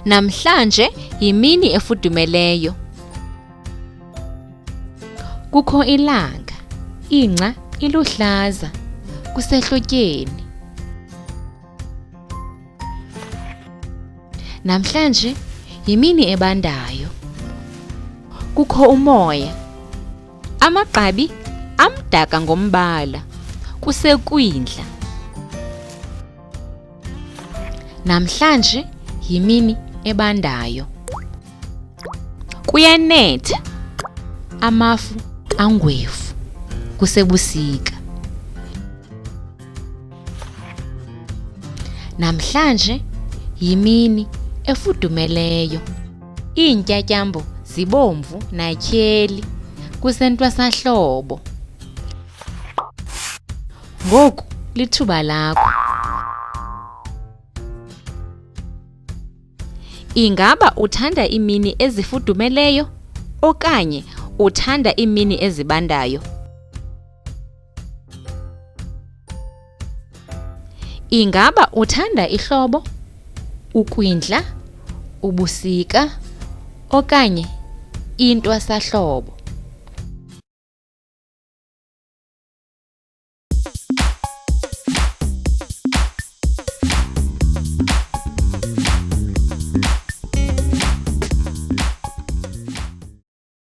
Namhlanje yimini efudumeleyo. Kukho ilanga, ingca iluhlaza, kusehlotyeni. Namhlanje yimini ebandayo. Kukho umoya, amagqabi amdaka ngombala, kusekwindla. Namhlanje yimini ebandayo. Kuyanetha, amafu angwevu, kusebusika. Namhlanje yimini efudumeleyo. Iintyatyambo zibomvu natyheli, kusentwasahlobo. Ngoku lithuba lakho. Ingaba uthanda iimini ezifudumeleyo okanye uthanda iimini ezibandayo? Ingaba uthanda ihlobo, ukwindla, ubusika okanye intwasahlobo?